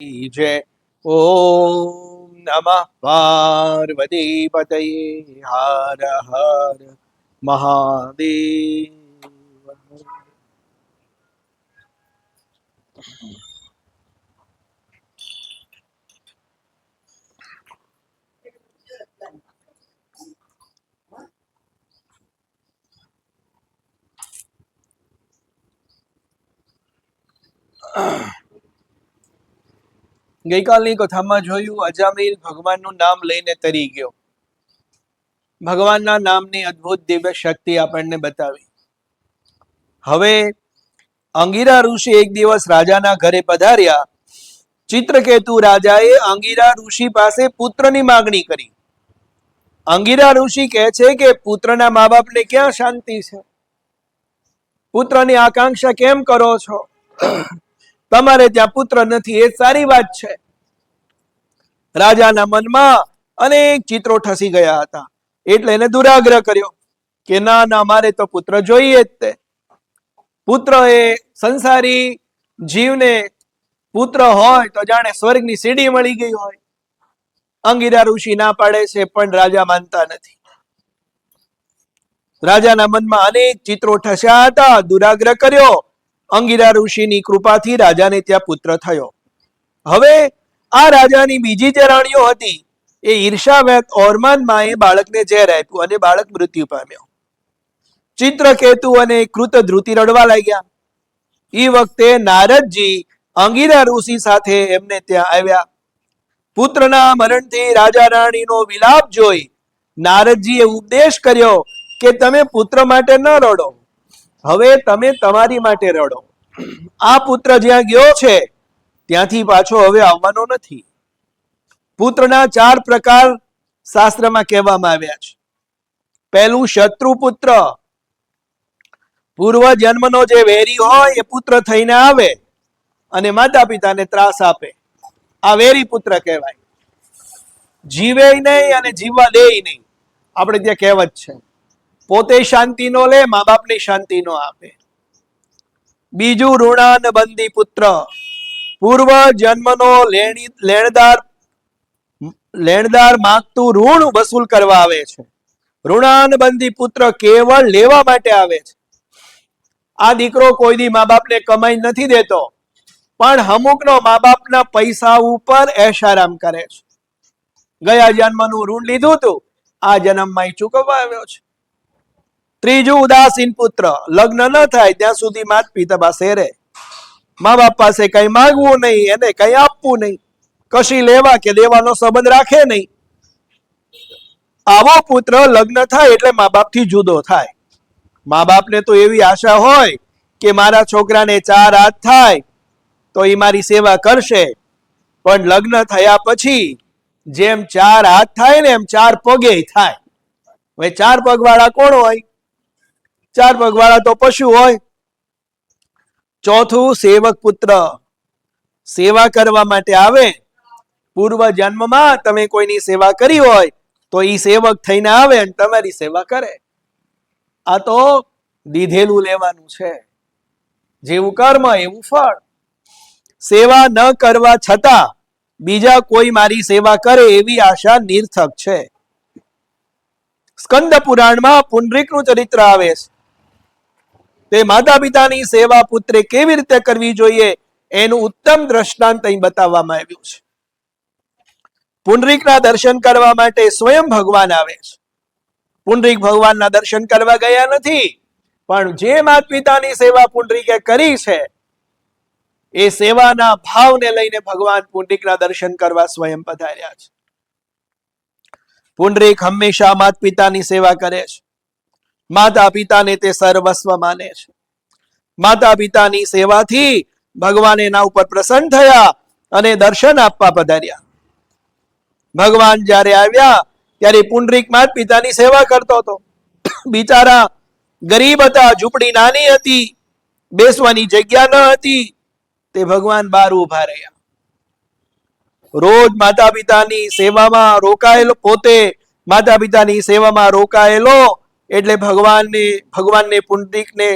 जय। ओम नमः पार्वती पतये हर हर महादेव। ગઈકાલની કથામાં જોયું, અજામિલ ભગવાનનું નામ લઈને તરી ગયો. ભગવાનના નામની અદ્ભુત દિવ્ય શક્તિ આપણને બતાવી. હવે અંગીરા ઋષિ એક દિવસ રાજાના ઘરે પધાર્યા. ચિત્રકેતુ રાજાએ અંગીરા ઋષિ પાસે પુત્રની માગણી કરી. અંગીરા ઋષિ કહે છે કે પુત્રના મા બાપને ક્યાં શાંતિ છે? પુત્રની આકાંક્ષા કેમ કરો છો? તમારે ત્યાં પુત્ર નથી એ સારી વાત છે. રાજાના મનમાં અનેક ચિત્રો ઠસી ગયા હતા. એટલે એને દુરાગ્રહ કર્યો કે ના ના, મારે તો પુત્ર જોઈએ જ તે. પુત્ર એ સંસારી જીવને પુત્ર હોય તો જાણે સ્વર્ગની સીડી મળી ગઈ હોય. અંગીરા ઋષિ ના પાડે છે, પણ રાજા માનતા નથી. રાજાના મનમાં અનેક ચિત્રો ઠસ્યા હતા. દુરાગ્રહ કર્યો. અંગીરા ઋષિની કૃપાથી રાજાને ત્યાં પુત્ર થયો. હવે આ રાજાની બીજી જે રાણીઓ હતી એ ઈર્ષાવ્યક્ત ઓરમાન માએ બાળકને ઝેર આપ્યું અને બાળક મૃત્યુ પામ્યો. ચિત્રકેતુ અને કૃતધ્રુતિ રડવા લાગ્યા. એ વખતે નારદજી અંગીરા ઋષિ સાથે એમને ત્યાં આવ્યા. પુત્રના મરણથી રાજા રાણીનો વિલાપ જોઈ નારદજીએ ઉપદેશ કર્યો કે તમે પુત્ર માટે ન રડો, હવે તમે તમારી માટે રડો. આ પુત્ર જ્યાં ગયો છે ત્યાંથી પાછો હવે આવવાનો નથી. પુત્રના 4 પ્રકાર શાસ્ત્રમાં કહેવામાં આવ્યા છે. પહેલું શત્રુ પુત્ર. પૂર્વ જન્મનો જે વેરી હોય એ પુત્ર થઈને આવે અને માતા પિતાને ત્રાસ આપે. આ વેરી પુત્ર કહેવાય. જીવે નહીં અને જીવવા દે નહીં. આપણે ત્યાં કહેવત છે. પોતે શાંતિ નો લે, મા બાપને શાંતિ નો આપે. બીજું ઋણાન બંધી પુત્ર. પૂર્વ જન્મનો લેણદાર માગતું ઋણ વસૂલ કરવા આવે છે. ઋણાન બંધી પુત્ર કેવળ લેવા માટે આવે છે. આ દીકરો કોઈ દી મા બાપને કમાઈ નથી દેતો, પણ અમુકનો મા બાપના પૈસા ઉપર એશારામ કરે છે. ગયા જન્મનું ઋણ લીધું હતું, આ જન્મમાં ચૂકવવા આવ્યો છે. ત્રીજું ઉદાસીન પુત્ર. લગ્ન ન થાય ત્યાં સુધી માતા પિતા પાસે રહે. મા બાપ પાસે કઈ માંગવું નહીં, એને કઈ આપવું નહીં, કશી લેવા કે દેવાનો સંબંધ રાખે નહીં. આવો પુત્ર લગ્ન થાય એટલે મા બાપથી જુદો થાય. મા બાપને તો એવી આશા હોય કે મારા છોકરાને 4 હાથ થાય તો એ મારી સેવા કરશે, પણ લગ્ન થયા પછી જેમ 4 હાથ થાય ને એમ 4 પગે થાય. હવે 4 પગ વાળા કોણ હોય? 4 પગ વાળા તો પશુ હોય. ચોથું સેવક પુત્ર. સેવા કરવા માટે આવે. પૂર્વ જન્મમાં તમે કોઈની સેવા કરી હોય તો ઈ સેવક થઈને આવે અને તમારી સેવા કરે. આ તો દીધેલું લેવાનું છે. જેવું કર્મ એવું ફળ. સેવા ન કરવા છતાં બીજા કોઈ મારી સેવા કરે એવી આશા નિર્થક છે. સ્કંદ પુરાણમાં પુંડરીકનું ચરિત્ર આવે છે. તે માતા પિતાની સેવા પુત્રે કેવી રીતે કરવી જોઈએ એનું ઉત્તમ દ્રષ્ટાંત અહીં બતાવવામાં આવ્યું છે. પુંડરીકના દર્શન કરવા માટે સ્વયં ભગવાન આવે છે. પુંડરીક ભગવાનના દર્શન કરવા ગયા નથી, પણ જે માતા પિતાની સેવા પુંડરીકે કરી છે એ સેવાના ભાવને લઈને ભગવાન પુંડરીકના દર્શન કરવા સ્વયં પધાર્યા છે. પુંડરીક હંમેશા માતા પિતાની સેવા કરે છે. માતા પિતાને તે સર્વસ્વ માને છે. માતા પિતાની સેવાથી ભગવાન એના ઉપર પ્રસન્ન થયા અને દર્શન આપવા પધાર્યા. ભગવાન જ્યારે આવ્યા ત્યારે પુંડરીક માતા પિતાની સેવા કરતો હતો. બિચારા ગરીબ હતા, ઝૂંપડી નાની હતી, બેસવાની જગ્યા ન હતી. તે ભગવાન બહાર ઉભા રહ્યા. રોજ માતા પિતાની સેવામાં રોકાયેલો, પોતે માતા પિતાની સેવામાં રોકાયેલો એટલે ભગવાનને પુંડરીકને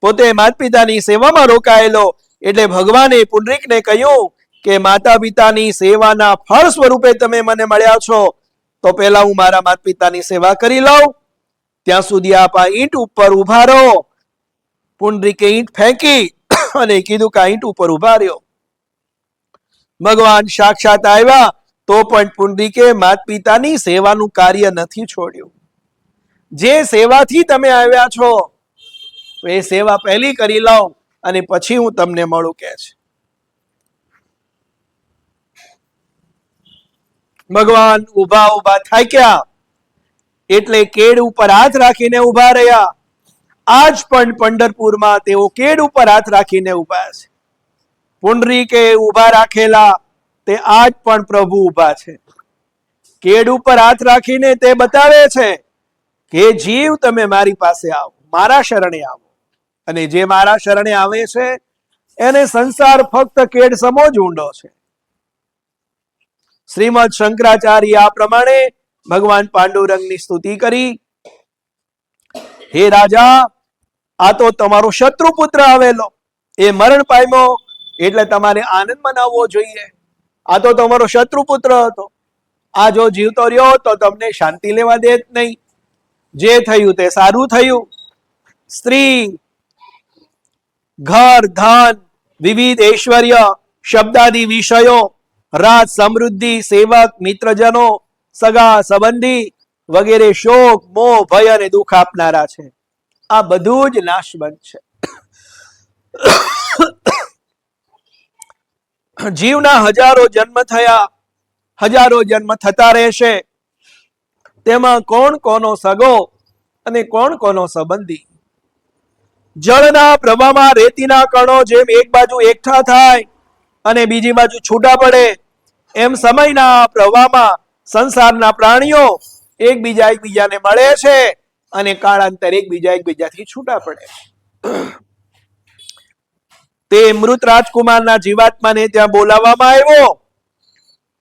પોતે માતા પિતાની સેવામાં રોકાયેલો એટલે ભગવાને પુંડરીકને કહ્યું કે માતા પિતાની સેવાના ફળ સ્વરૂપે તમે મને મળ્યા છો, તો પહેલા હું મારા માતા પિતાની સેવા કરી લઉં. ત્યાં સુધી આપ આ ઈંટ ઉપર ઉભા રહો. પુંડરીકે ઈંટ ફેંકી અને કીધું કે આ ઈંટ ઉપર ઉભા રહ્યો. ભગવાન સાક્ષાત આવ્યા તો પણ પુંડરીકે માતા પિતાની સેવાનું કાર્ય નથી છોડ્યું. જે સેવાથી તમે આવ્યા છો એ સેવા પહેલી કરી લઉં અને પછી હું તમને મળું કે છે. ભગવાન ઉભા ઉભા થાક્યા એટલે કેડ ઉપર હાથ રાખીને ઉભા રહ્યા. આજ પણ પંઢરપુરમાં તેઓ કેડ ઉપર હાથ રાખીને ઉભા છે. પુંડરીકે ઉભા રાખેલા તે આજ પણ પ્રભુ ઉભા છે. કેડ ઉપર હાથ રાખીને તે બતાવે છે કે જીવ તમે મારી પાસે આવો, મારા શરણે આવો. અને જે મારા શરણે આવે છે એને સંસાર ફક્ત કેડ સમો જ ઊંડો છે. શ્રીમદ શંકરાચાર્ય આ પ્રમાણે ભગવાન પાંડુરંગની સ્તુતિ કરી. હે રાજા, આ તો તમારો શત્રુ પુત્ર આવેલો, એ મરણ પામ્યો એટલે તમારે આનંદ મનાવવો જોઈએ. આ તો તમારો શત્રુ પુત્ર હતો. આ જો જીવતો રહ્યો તો તમને શાંતિ લેવા દે જ નહીં. જે થયું તે સારું થયું. સ્ત્રી, ઘર, ધન, વિવિધ ઐશ્વર્ય, શબ્દાદી વિષયો, રાજ, સમૃદ્ધિ, સેવક, મિત્રજનો, સગા સંબંધી વગેરે શોક, મોહ, ભય અને દુઃખ આપનારા છે. આ બધું જ નાશવંત છે. જીવના હજારો જન્મ થયા, હજારો જન્મ થતા રહેશે. તેમાં કોણ કોનો સગો અને કોણ કોનો સંબંધી? જળના પ્રવાહમાં રેતીના કણો જેમ એક બાજુ એકઠા થાય અને બીજી બાજુ છૂટા પડે, એમ સમયના પ્રવાહમાં સંસારના પ્રાણીઓ એકબીજાને મળે છે અને કાળાંતરે એકબીજાથી છૂટા પડે. તે મૃત રાજકુમારના જીવાત્માને ત્યાં બોલાવવામાં આવ્યો,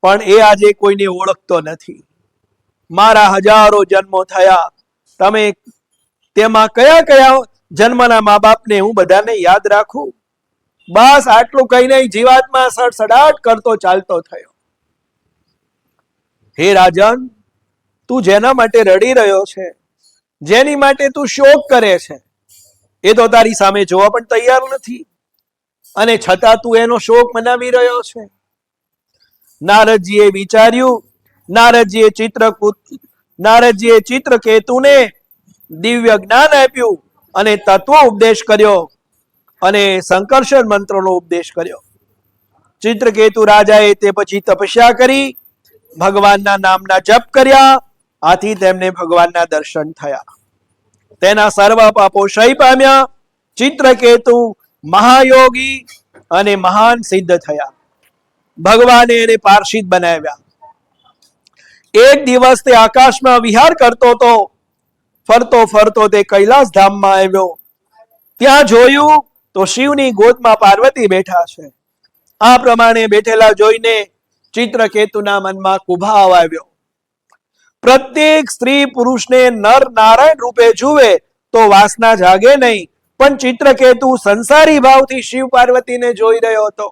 પણ એ આજે કોઈને ઓળખતો નથી. મારા હજારો જન્મો થયા, તમે તેમાં કયા કયા જન્મના મા બાપને હું બધાને યાદ રાખું? બસ આટલું કહીને જીવાત્મા સડસડાટ કરતો ચાલતો થયો. હે રાજન, તું જેના માટે રડી રહ્યો છે, જેની માટે તું શોક કરે છે, એ તો તારી સામે જોવા પણ તૈયાર નથી, અને છતાં તું એનો શોક મનાવી રહ્યો છે. નારદજીએ વિચાર્યું. નારદજીએ ચિત્રકેતુને દિવ્ય જ્ઞાન આપ્યું અને તત્વ ઉપદેશ કર્યો અને સંકર્ષણ મંત્રનો ઉપદેશ કર્યો. ચિત્રકેતુ રાજાએ તે પછી તપસ્યા કરી, ભગવાનના નામના જપ કર્યા. આથી તેમને ભગવાનના દર્શન થયા. તેના સર્વ પાપો ક્ષય પામ્યા. ચિત્રકેતુ મહાયોગી અને મહાન સિદ્ધ થયા. ભગવાને એને પારસિદ્ધ બનાવ્યા. એક દિવસ તે આકાશમાં વિહાર કરતો હતો. ફરતો ફરતો તે કૈલાસ ધામમાં આવ્યો. ત્યાં જોયું તો શિવની ગોદમાં પાર્વતી બેઠા છે. આ પ્રમાણે બેઠેલા જોઈને ચિત્રકેતુના મનમાં કુભાવ આવ્યો. પ્રત્યેક સ્ત્રી પુરુષને નર નારાયણ રૂપે જુએ તો વાસના જાગે નહીં, પણ ચિત્રકેતુ સંસારી ભાવથી શિવ પાર્વતીને જોઈ રહ્યો હતો.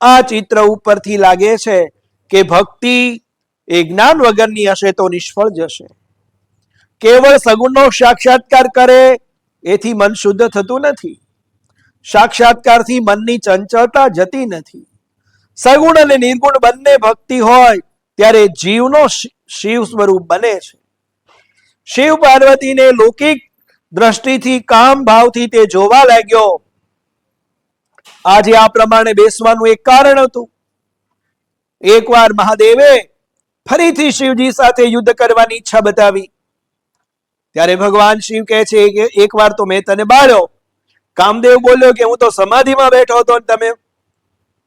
આ ચિત્ર ઉપરથી લાગે છે કે ભક્તિ એ જ્ઞાન વગરની હશે તો નિષ્ફળ જશે. કેવળ સગુણનો સાક્ષાત્કાર કરે એથી મન શુદ્ધ થતું નથી. સાક્ષાત્કારથી મનની ચંચળતા જતી નથી. સગુણ અને નિર્ગુણ બંને ભક્તિ હોય ત્યારે જીવનો શિવ સ્વરૂપ બને છે. શિવ પાર્વતીને લૌકિક દ્રષ્ટિથી કામ ભાવથી તે જોવા લાગ્યો. આજે આ પ્રમાણે બેસવાનું એક કારણ હતું. એકવાર મહાદેવે ફરીથી શિવજી સાથે યુદ્ધ કરવાની ઈચ્છા બતાવી. ત્યારે ભગવાન શિવ કહે છે કે એકવાર તો મેં તને બાળ્યો. કામદેવ બોલ્યો કે હું તો સમાધિમાં બેઠો હતો. તમે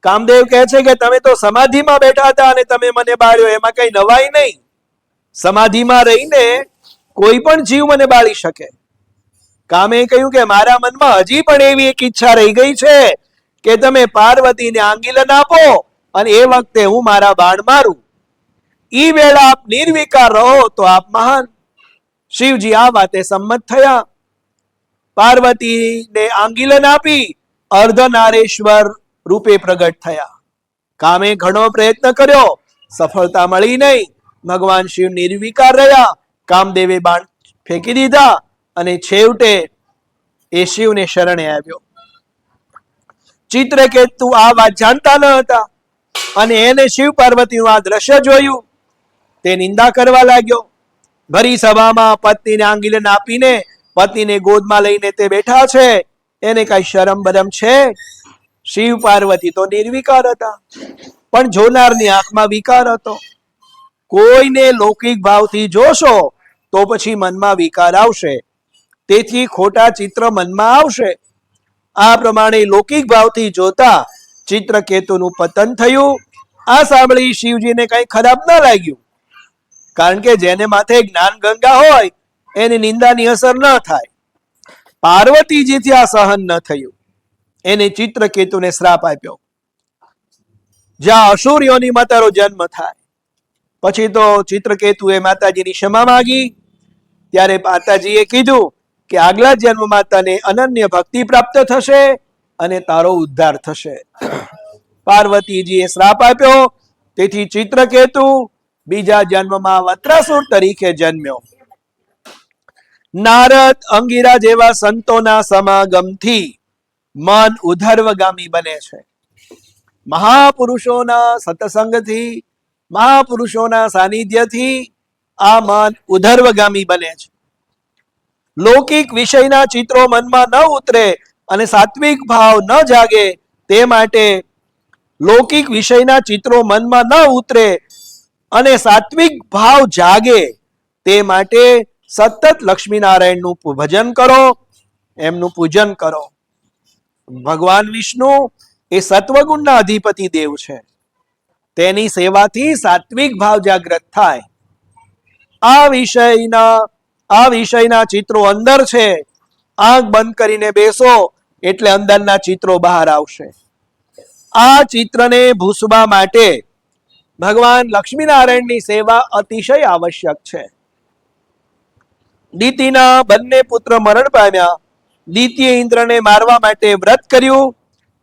કામદેવ કહે છે કે તમે તો સમાધિમાં બેઠા હતા અને તમે મને બાળ્યો, એમાં કઈ નવાઈ નહીં. સમાધિમાં રહીને કોઈ પણ જીવ મને બાળી શકે. કામે કહ્યું કે મારા મનમાં હજી પણ એવી એક ઈચ્છા રહી ગઈ છે કે તમે પાર્વતીને આંગિલન આપો અને એ વખતે હું મારા બાણ મારું. ઈ વેળા આપ નિર્વિકાર રહો તો આપ મહાન. શિવજી આ વાતે સંમત થયા. પાર્વતીને આંગિલન આપી અર્ધનારેશ્વર રૂપે પ્રગટ થયા. કામે ઘણો પ્રયત્ન કર્યો, સફળતા મળી નહીં. ભગવાન શિવ નિર્વિકાર રહ્યા. કામદેવે બાણ ફેંકી દીધા અને છેવટે એ શિવને શરણે આવ્યો. ચિત્રકેતુ આ વાત જાણતા ન હતા અને એને શિવ પાર્વતીનું આ દ્રશ્ય જોયું. તે નિંદા કરવા લાગ્યો. ભરી સભામાં પત્નીને આંગિલન આપીને પત્નીને ગોદમાં લઈને તે બેઠા છે. એને કઈ શરમ બરમ છે? શિવ પાર્વતી તો નિર્વિકાર હતા, પણ જોનારની આંખમાં વિકાર હતો. કોઈને લૌકિક ભાવથી જોશો તો પછી મનમાં વિકાર આવશે, તેથી ખોટા ચિત્ર મનમાં આવશે. આ પ્રમાણે લૌકિક ભાવથી જોતા ચિત્રકેતુનું પતન થયું. આ સાંભળી શિવજીને કઈ ખરાબ ન લાગ્યું, કારણ કે જેને માથે જ્ઞાન ગંગા હોય એની નિંદાની અસર ન થાય. પાર્વતીજીથી આ સહન ન થયું. એને ચિત્રકેતુને શ્રાપ આપ્યો. જ્યાં અસુરીઓની તારો જન્મ થાય. પછી તો ચિત્રકેતુએ માતાજીની ક્ષમા માંગી. ત્યારે માતાજીએ કીધું કે આગલા જન્મમાં તને અનન્ય ભક્તિ પ્રાપ્ત થશે અને તારો ઉદ્ધાર થશે. પાર્વતીજીએ શ્રાપ આપ્યો, તેથી ચિત્રકેતુ બીજા જન્મમાં વત્રાસુર તરીકે જન્મ્યો. નારદ, અંગીરા જેવા સંતોના સમાગમથી મન ઉધર્વગામી બને છે. મહાપુરુષોના સત્સંગથી, મહાપુરુષોના સાનિધ્યથી આ મન ઉધર્વગામી બને છે. લૌકિક વિષયના ચિત્રો મનમાં ન ઉતરે અને સાત્વિક ભાવ ન જાગે, તે માટે લૌકિક વિષયના ચિત્રો મનમાં ન ઉતરે અને સાત્વિક ભાવ જાગે, તે માટે સતત લક્ષ્મીનારાયણનું ભજન કરો, એમનું પૂજન કરો. ભગવાન વિષ્ણુ એ સત્વગુણના અધિપતિ દેવ છે. તેની સેવાથી સાત્વિક ભાવ જાગૃત થાય. આ વિષયના ચિત્રો અંદર છે. આંખ બંધ કરીને બેસો એટલે અંદરના ચિત્રો બહાર આવશે. આ ચિત્રને ભૂસવા માટે ભગવાન લક્ષ્મીનારાયણની સેવા અતિશય આવશ્યક છે. દિતિના બંને પુત્ર મરણ પામ્યા. દિતિએ ઇન્દ્રને મારવા માટે વ્રત કર્યું.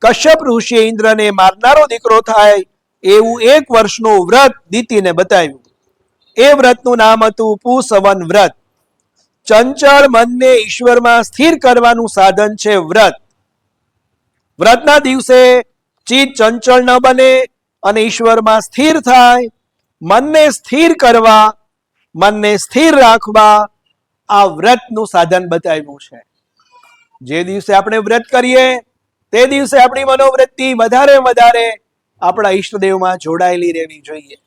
કશ્યપ ઋષિએ ઇન્દ્રને મારનારો દીકરો થાય એવું 1 વર્ષનું વ્રત દિતિને બતાવ્યું. એ વ્રતનું નામ હતું પુસવન વ્રત. ચંચળ મનને ઈશ્વરમાં સ્થિર કરવાનું સાધન છે વ્રત. વ્રતના દિવસે ચિત્ત ચંચળ ન બને અને ઈશ્વરમાં સ્થિર થાય. મનને સ્થિર કરવા, મનને સ્થિર રાખવા આ વ્રતનું સાધન બતાવ્યું છે. જે દિવસે આપણે વ્રત કરીએ તે દિવસે આપણી મનોવૃત્તિ વધારે આપણા ઈષ્ટદેવમાં જોડાયેલી રહેવી જોઈએ.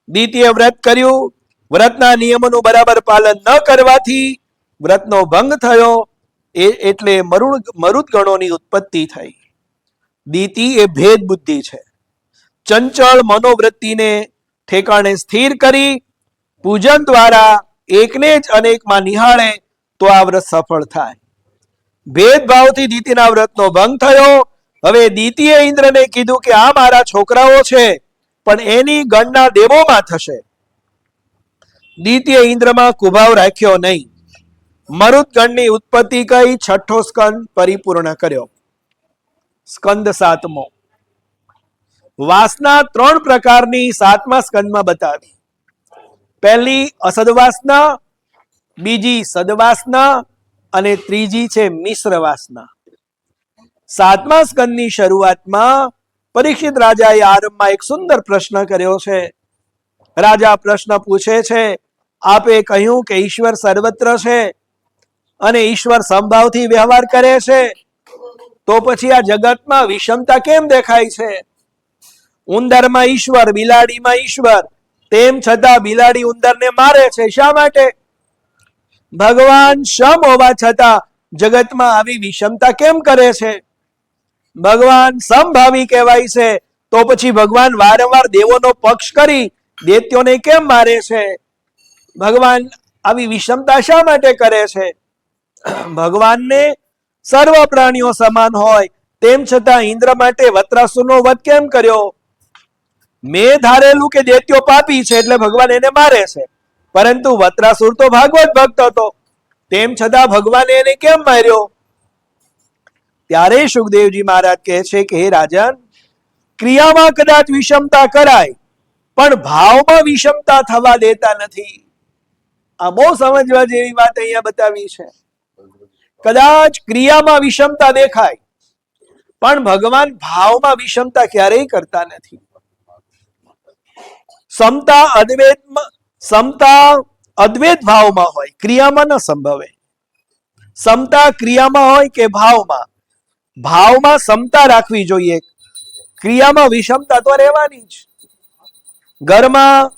દ્વિતીય વ્રત કર્યું. વ્રતના નિયમોનું બરાબર પાલન ન કરવાથી વ્રતનો ભંગ થયો, એટલે મરુદ ગણોની ઉત્પત્તિ થઈ. દિતિ એ ભેદ બુદ્ધિ છે. ચંચળ મનોવૃત્તિને ઠેકાણે સ્થિર કરી પૂજન દ્વારા એકને જ અનેકમાં નિહાળે તો આ વ્રત સફળ થાય. ભેદભાવથી દિતિના વ્રતનો ભંગ થયો. હવે દિતિએ ઇન્દ્રને કીધું કે આ મારા છોકરાઓ છે, પણ એની ગણના દેવોમાં થશે. દિતિએ ઇન્દ્રમાં કુભાવ રાખ્યો નહીં. મરુદગણની ઉત્પત્તિ કઈ 6ઠ્ઠો સ્કંદ પરિપૂર્ણ કર્યો. સ્કંદ 7મો. વાસના 3 પ્રકારની 7મા સ્કંદમાં બતાવી. પહેલી અસદવાસના, બીજી સદવાસના અને ત્રીજી છે મિશ્ર વાસના. 7મા સ્કંદની શરૂઆતમાં પરીક્ષિત રાજાએ આરંભમાં એક સુંદર પ્રશ્ન કર્યો છે. રાજા પ્રશ્ન પૂછે છે, આપે કહ્યું કે ઈશ્વર સર્વત્ર છે અને ઈશ્વર સમભાવથી વ્યવહાર કરે છે, તો પછી આ જગતમાં વિષમતા કેમ દેખાય છે? ઉંદરમાં ઈશ્વર, બિલાડીમાં ઈશ્વર, તેમ છતાં બિલાડી ઉંદરને મારે છે. શા માટે? ભગવાન સમ હોવા છતાં જગતમાં આવી વિષમતા કેમ કરે છે? ભગવાન સમભાવી કહેવાય છે, તો પછી ભગવાન વારંવાર દેવોનો પક્ષ કરી દૈત્યોને કેમ મારે છે? ભગવાન આવી વિષમતા શા માટે કરે છે? ભગવાનને સર્વ પ્રાણીઓ સમાન હોય તેમ છતાં ઇન્દ્ર માટે વત્રાસુરનો વધ કેમ કર્યો? મેં ધારેલું કે દૈત્યો પાપી છે એટલે ભગવાન એને મારે છે, પરંતુ વત્રાસુર તો ભાગવત ભક્ત હતો, તેમ છતાં ભગવાને એને કેમ માર્યો? ત્યારે સુખદેવજી મહારાજ કહે છે કે હે રાજન, ક્રિયામાં કદાચ વિષમતા કરાય પણ ભાવમાં વિષમતા થવા દેતા નથી. આ બહુ સમજવા જેવી વાત અહીંયા બતાવી છે. કદાચ ક્રિયામાં વિષમતા દેખાય પણ ભગવાન ભાવમાં વિષમતા ક્યારેય કરતા નથી. સમતા અદ્વૈત ભાવમાં હોય, ક્રિયામાં ન સંભવે. સમતા ક્રિયામાં હોય કે ભાવમાં, ભાવમાં સમતા રાખવી જોઈએ, ક્રિયામાં વિષમતા તો રહેવાની જ. ઘરમાં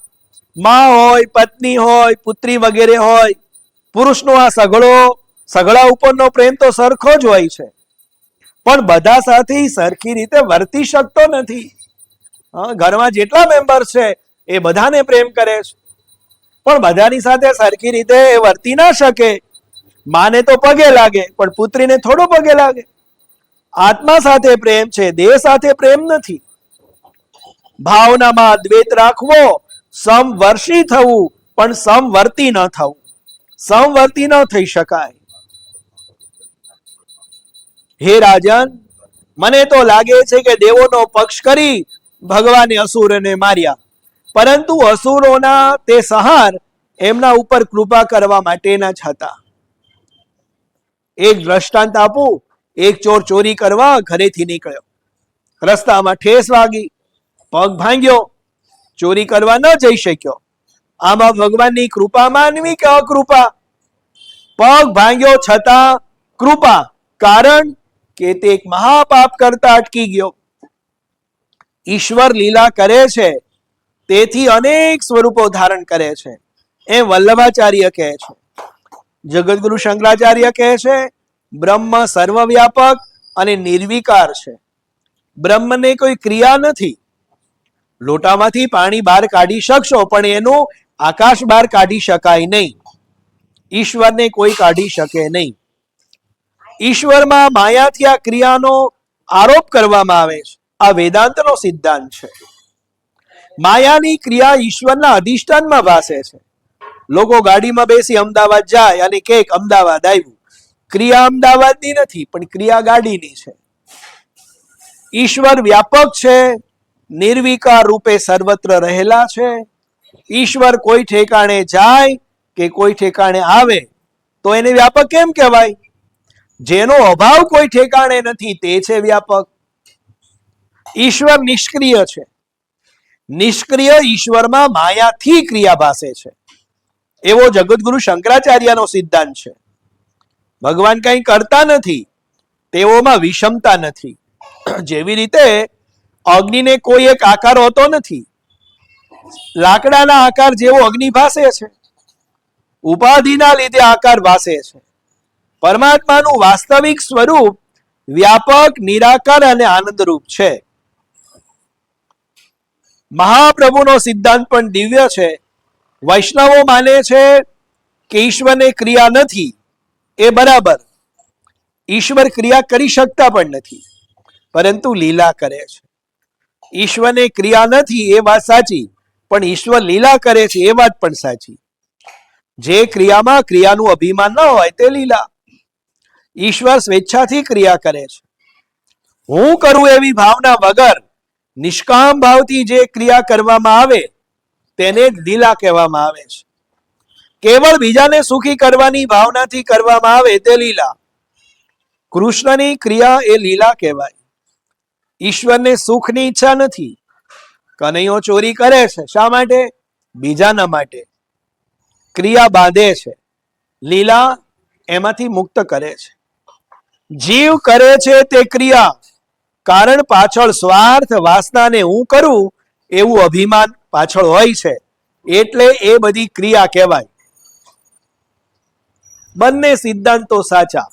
માં હોય, પત્ની હોય, પુત્રી વગેરે હોય, પુરુષનો આ સઘળા ઉપરનો પ્રેમ તો સરખો જ હોય છે પણ બધા સાથે સરખી રીતે વર્તી શકતો નથી. ઘરમાં જેટલા મેમ્બર છે એ બધાને પ્રેમ કરે છે પણ બધાની સાથે સરખી રીતે એ વર્તી ના શકે. માને તો પગે લાગે પણ પુત્રીને થોડો પગે લાગે. આત્મા સાથે પ્રેમ છે, દેહ સાથે પ્રેમ નથી. ભાવનામાં દ્વૈત રાખવો, સમવર્ષી થવું પણ સમવર્તી ન થવું. સમવર્તી ન થઈ શકાય. હે રાજન, મને તો લાગે છે કે દેવોનો પક્ષ કરી ભગવાને અસુરોને માર્યા, પરંતુ અસુરોના તે સંહાર એમના ઉપર કૃપા કરવા માટેના જ હતા. એક દ્રષ્ટાંત આપું. એક ચોર ચોરી કરવા ઘરેથી નીકળ્યો, રસ્તામાં ઠેસ વાગી, પગ ભાંગ્યો, ચોરી કરવા ન જઈ શક્યો. આમાં ભગવાનની કૃપા માનવી કે અકૃપા? પગ ભાંગ્યો છતાં કૃપા, કારણ કે તે એક મહાપાપ કરતા અટકી ગયો. ઈશ્વર લીલા કરે છે તેથી અનેક સ્વરૂપો ધારણ કરે છે એમ વલ્લભાચાર્ય કહે છે. જગતગુરુ શંકરાચાર્ય કહે છે બ્રહ્મ સર્વવ્યાપક અને નિર્વિકાર છે. બ્રહ્મને કોઈ ક્રિયા નથી. લોટામાંથી પાણી બહાર કાઢી શકશો પણ એનું આકાશ બહાર કાઢી શકાય નહીં. ઈશ્વરને કોઈ કાઢી શકે નહીં. ઈશ્વરમાં માયાથી આ ક્રિયાનો આરોપ કરવામાં આવે છે. આ વેદાંતનો સિદ્ધાંત છે. માયાની ક્રિયા ઈશ્વરના અધિષ્ઠાનમાં વાસે છે. લોકો ગાડીમાં બેસી અમદાવાદ જાય અને કે અમદાવાદ આવ્યું. ક્રિયા અમદાવાદની નથી પણ ક્રિયા ગાડીની છે. ઈશ્વર વ્યાપક છે, નિર્વિકાર રૂપે સર્વત્ર રહેલા છે. ઈશ્વર કોઈ ઠેકાણે જાય કે કોઈ ઠેકાણે આવે તો એને વ્યાપક કેમ કહેવાય? જેનો અભાવ કોઈ ઠેકાણે નથી તે છે વ્યાપક. ઈશ્વર નિષ્ક્રિય છે. નિષ્ક્રિય ઈશ્વરમાં માયાથી ક્રિયા ભાસે છે એવો જગતગુરુ શંકરાચાર્યનો સિદ્ધાંત છે. ભગવાન કંઈ કરતા નથી, તેઓમાં વિષમતા નથી. જેવી રીતે અગ્નિને કોઈ એક આકાર હોતો નથી, લાકડાના આકાર જેવો અગ્નિ ભાસે છે, ઉપાધિના લીધે આકાર ભાસે છે. પરમાત્માનું વાસ્તવિક સ્વરૂપ વ્યાપક, નિરાકાર અને આનંદરૂપ છે. મહાપ્રભુનો સિદ્ધાંત પણ દિવ્ય છે. વૈષ્ણવો માને છે કે ઈશ્વરને ક્રિયા નથી, એ બરાબર. ઈશ્વર ક્રિયા કરી શકતા પણ નથી પરંતુ લીલા કરે છે. ઈશ્વરને ક્રિયા નથી એ વાત સાચી, પણ ઈશ્વર લીલા કરે છે એ વાત પણ સાચી. જે ક્રિયામાં ક્રિયાનું અભિમાન ન હોય તે લીલા. ઈશ્વર સ્વેચ્છાથી ક્રિયા કરે છે. હું કરું એવી ભાવના વગર નિષ્કામ ભાવથી જે ક્રિયા કરવામાં આવે તેને લીલા કહેવામાં આવે છે. કેવળ બીજાને સુખી કરવાની ભાવનાથી કરવામાં આવે તે લીલા. કૃષ્ણની ક્રિયા એ લીલા કહેવાય. ઈશ્વરને સુખની ઈચ્છા નથી. કનૈયો ચોરી કરે છે, શા માટે? બીજાના માટે. ક્રિયા બાંધે છે, લીલા એમાંથી મુક્ત કરે છે. જીવ કરે છે તે ક્રિયા, કારણ પાછળ સ્વાર્થ, વાસનાને હું કરું એવું અભિમાન પાછળ હોય છે, એટલે એ બધી ક્રિયા કહેવાય. બંને સિદ્ધાંતો સાચા.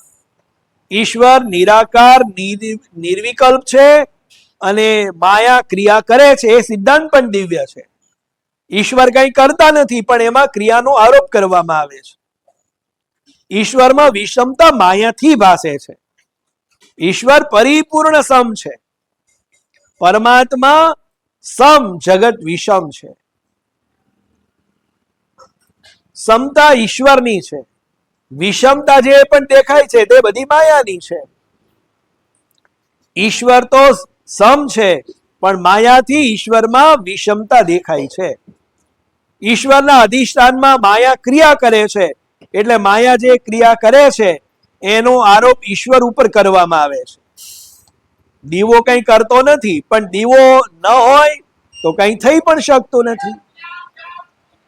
ઈશ્વર નિરાકાર, નિર્વિકલ્પ છે અને માયા ક્રિયા કરે છે એ સિદ્ધાંત પણ દિવ્ય છે. ઈશ્વર કંઈ કરતા નથી પણ એમાં ક્રિયાનો આરોપ કરવામાં આવે છે. ઈશ્વરમાં વિષમતા માયાથી ભાસે છે. ઈશ્વર પરિપૂર્ણ સમ છે. પરમાત્મા સમ, જગત વિષમ છે. સમતા ઈશ્વરની છે. વિષમતા જે પણ દેખાય છે તે બધી માયાની છે. ઈશ્વર તો સમ છે પણ માયાથી ઈશ્વરમાં વિષમતા દેખાય છે. ઈશ્વરના અધિષ્ઠાનમાં માયા ક્રિયા કરે છે, એટલે માયા જે ક્રિયા કરે છે એનો આરોપ ઈશ્વર ઉપર કરવામાં આવે છે. દીવો કંઈ કરતો નથી, પણ દીવો ન હોય તો કંઈ થઈ પણ શકતું નથી.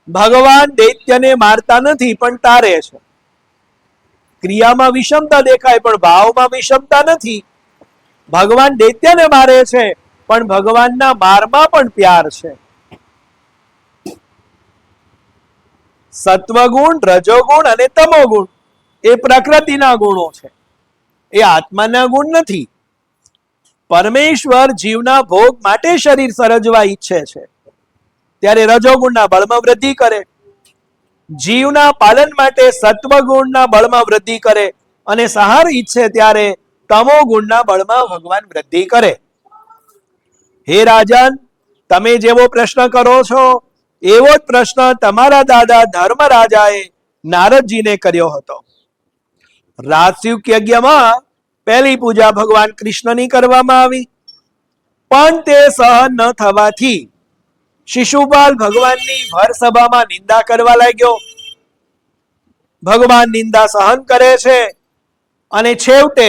ભગવાન દૈત્યને મારતા નથી, પણ તારે છે. ક્રિયામાં વિષમતા દેખાય, પણ ભાવમાં વિષમતા નથી. ભગવાન દૈત્યને મારે છે, પણ ભગવાનના મારમાં પણ પ્યાર છે. સત્વગુણ, રજોગુણ અને તમોગુણ એ પ્રકૃતિના ગુણો છે, એ આત્માના ગુણ નથી. પરમેશ્વર જીવના ભોગ માટે શરીર સર્જવા ઈચ્છે છે, ત્યારે રજોગુણના બળમાં વૃદ્ધિ કરે. જીવના પાલન માટે સત્વગુણના બળમાં વૃદ્ધિ કરે, અને સહાર ઈચ્છે ત્યારે તમોગુણના બળમાં ભગવાન વૃદ્ધિ કરે. હે રાજન, તમે જેવો પ્રશ્ન કરો છો એવો જ પ્રશ્ન તમારા દાદા ધર્મરાજાએ નારદજીને કર્યો હતો. રાજસુક યજ્ઞમાં પહેલી પૂજા ભગવાન કૃષ્ણની કરવામાં આવી, પણ તે સહન ન થવાથી શિશુપાલ ભગવાનની ભર સભામાં નિંદા કરવા લાગ્યો. ભગવાન નિંદા સહન કરે છે, અને છેવટે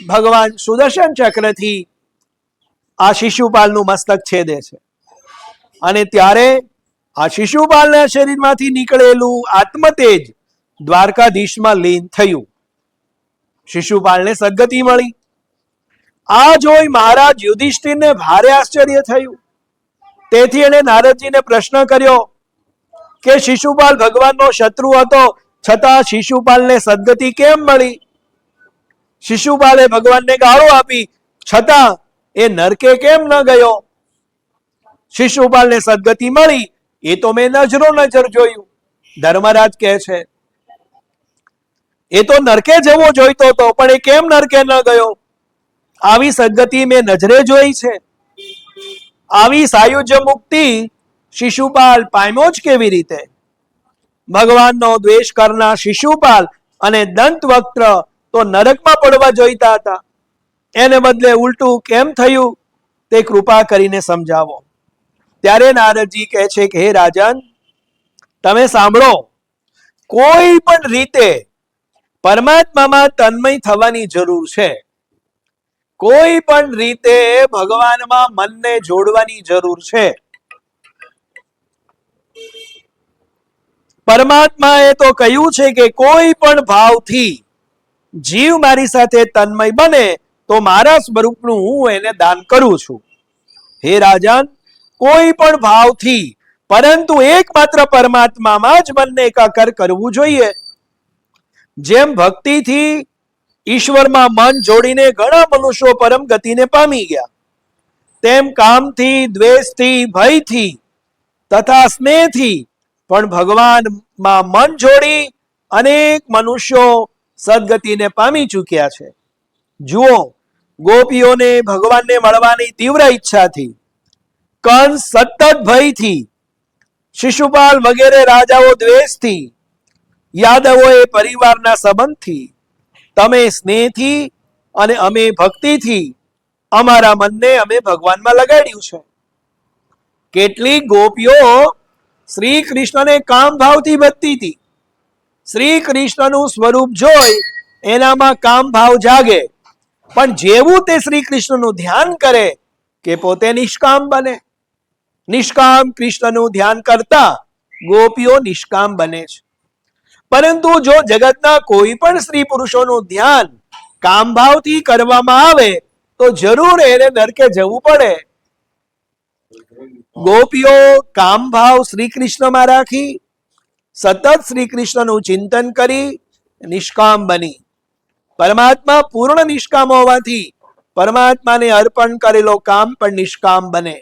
ભગવાન સુદર્શન ચક્રથી આ શિશુપાલનું મસ્તક છેદે છે. અને ત્યારે આ શિશુપાલના શરીરમાંથી નીકળેલું આત્મતેજ દ્વારકાધીશમાં લીન થયું. શિશુપાલને સદગતિ મળી. આ જોઈ મહારાજ યુધિષ્ઠિરને ભારે આશ્ચર્ય થયું. તેથી એને નારદજીને પ્રશ્ન કર્યો કે શિશુપાલ ભગવાનનો શત્રુ હતો, છતાં શિશુપાલને સદગતિ કેમ મળી? શિશુપાલે ભગવાનને ગાળો આપી, છતાં એ નરકે કેમ ન ગયો? શિશુપાલને સદગતિ મળી એ તો મેં નજરો નજર જોયું. ધર્મરાજ કહે છે એ તો નરકે જવો જોઈતો હતો, પણ એ કેમ નરકે ન ગયો? આવી સદગતિ મેં નજરે જોઈ છે. આવી સાયુજ્ય મુક્તિ શિશુપાલ પામ્યો જ કેવી રીતે? ભગવાનનો દ્વેષ કરનાર શિશુપાલ અને દંતવક્ત્ર તો નરકમાં પડવા જોઈતા હતા, એને બદલે ઉલટું કેમ થયું તે કૃપા કરીને સમજાવો. ત્યારે નારદજી કહે છે કે હે રાજન, તમે સાંભળો, કોઈ પણ રીતે પરમાત્મામાં તન્મય થવાની જરૂર છે. કોઈ પણ રીતે ભગવાનમાં મનને જોડવાની જરૂર છે. પરમાત્માએ તો કહ્યું છે કે કોઈ પણ ભાવથી જીવ મારી સાથે તન્મય બને તો મારા સ્વરૂપનું હું એને દાન કરું છું. હે રાજન, કોઈ પણ ભાવથી, પરંતુ એકમાત્ર પરમાત્મામાં જ મનને એકાકાર કરવું જોઈએ. જેમ ભક્તિથી ઈશ્વરમાં મન જોડીને ઘણા મનુષ્યો પરમ ગતિને પામી ગયા, તેમ કામથી, દ્વેષથી, ભયથી તથા સ્નેહથી પણ ભગવાનમાં મન જોડી અનેક મનુષ્યો સદગતિને પામી ચૂક્યા છે. જુઓ, ગોપીઓને ભગવાનને મળવાની તીવ્ર ઈચ્છાથી, કંસ સતત ભયથી, શિશુપાલ વગેરે રાજાઓ દ્વેષથી, યાદવોએ પરિવારના સંબંધથી, તમે સ્નેહથી અને અમે ભક્તિથી અમારા મનને અમે ભગવાનમાં લગાડ્યું છે. કેટલીક ગોપીઓ શ્રી કૃષ્ણને કામ ભાવથી ભજતી હતી. શ્રી કૃષ્ણનું સ્વરૂપ જોઈ એનામાં કામ ભાવ જાગે, પણ જેવું તે શ્રી કૃષ્ણનું ધ્યાન કરે કે પોતે નિષ્કામ બને. નિષ્કામ કૃષ્ણનું ધ્યાન કરતા ગોપીઓ નિષ્કામ બને છે. પરંતુ જો જગતના કોઈ પણ સ્ત્રી પુરુષોનું ધ્યાન કામભાવથી કરવામાં આવે તો જરૂર એને નરકે જવું પડે. ગોપીઓ કામભાવ શ્રી કૃષ્ણમાં રાખી સતત શ્રી કૃષ્ણનું ચિંતન કરી નિષ્કામ બની. પરમાત્મા પૂર્ણ નિષ્કામ હોવાથી પરમાત્માને અર્પણ કરેલો કામ પણ નિષ્કામ બને.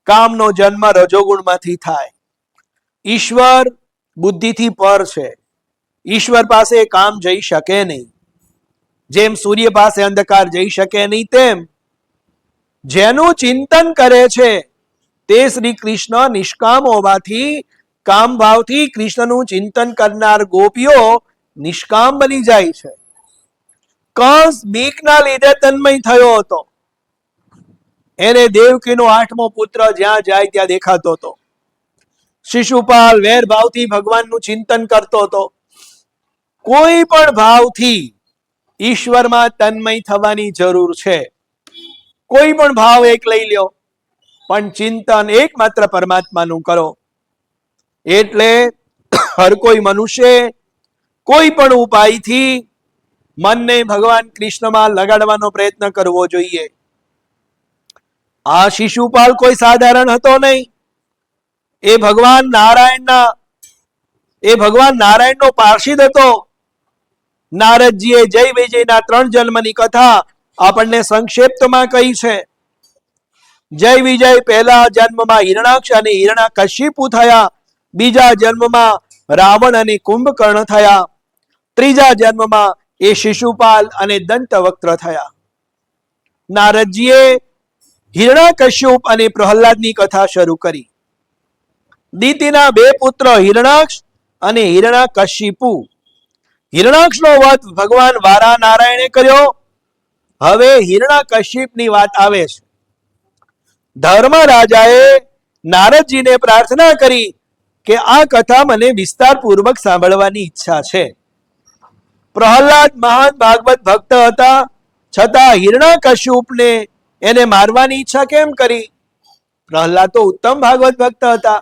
કામનો જન્મ રજોગુણમાંથી થાય. ઈશ્વર બુદ્ધિથી પર છે. ઈશ્વર પાસે કામ જઈ શકે નહીં. જેમ સૂર્ય પાસે અંધકાર જઈ શકે નહીં, તેમ જેનું ચિંતન કરે છે તે શ્રી કૃષ્ણ નિષ્કામ હોવાથી કામ ભાવથી કૃષ્ણનું ચિંતન કરનાર ગોપીઓ નિષ્કામ બની જાય છે. કંસ બીકના લીધે તન્મય થયો હતો. એને દેવકીનો 8મો પુત્ર જ્યાં જાય ત્યાં દેખાતો હતો. શિશુપાલ વેર ભાવથી ભગવાનનું ચિંતન કરતો હતો. કોઈ પણ ભાવથી ઈશ્વરમાં તન્મય થવાની જરૂર છે. કોઈ પણ ભાવ એક લઈ લ્યો, પણ ચિંતન એકમાત્ર પરમાત્માનું કરો. એટલે હર કોઈ મનુષ્ય કોઈ પણ ઉપાયથી મનને ભગવાન કૃષ્ણમાં લગાડવાનો પ્રયત્ન કરવો જોઈએ. આ શિશુપાલ કોઈ સાધારણ હતો નહીં. એ ભગવાન નારાયણનો પાર્ષદ હતો. નારદજીએ જય વિજયના 3 જન્મની કથા આપણને સંક્ષિપ્તમાં કહી છે. જય વિજય પહેલા જન્મમાં હિરણાક્ષ અને હિરણાકશિપુ થયા. બીજા જન્મમાં રાવણ અને કુંભકર્ણ થયા. ત્રીજા જન્મમાં એ શિશુપાલ અને દંતવક્ત્ર થયા. નારદજીએ હિરણાકશ્યપ અને પ્રહલાદની કથા શરૂ કરી. દીતિના 2 પુત્ર હિરણાક્ષ અને હિરણાકશિપુ. હિરણાક્ષનો વધ ભગવાન વારા નારાયણે કર્યો. હવે હિરણાકશિપની વાત આવે છે. ધર્મરાજાએ નારદજીને પ્રાર્થના કરી કે આ કથા મને વિસ્તારપૂર્વક સાંભળવાની ઈચ્છા છે. પ્રહલાદ મહાન ભાગવત ભક્ત હતા, છતાં હિરણાકશ્યપને એને મારવાની ઈચ્છા કેમ કરી? પ્રહલાદ તો ઉત્તમ ભાગવત ભક્ત હતા.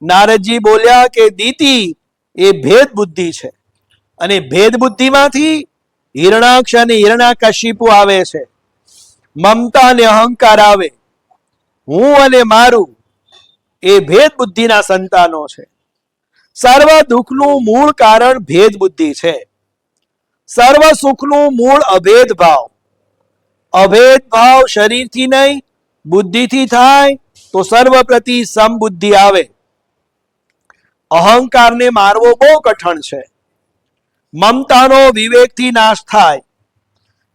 નારદજી બોલ્યા કે દીતિ એ ભેદ બુદ્ધિ છે, અને ભેદ બુદ્ધિમાંથી હિરણાક્ષ અને હિરણાકશિપુ આવે છે. મમતા અને અહંકાર આવે. હું અને મારું એ ભેદ બુદ્ધિના સંતાનો છે. સર્વ દુઃખનું મૂળ કારણ ભેદ બુદ્ધિ છે. સર્વ સુખનું મૂળ અભેદ ભાવ. અભેદ ભાવ શરીરથી નહીં, બુદ્ધિથી થાય તો સર્વ પ્રતિ સમબુદ્ધિ આવે. અહંકારને મારવો બહુ કઠણ છે. મમતાનો વિવેકથી નાશ થાય.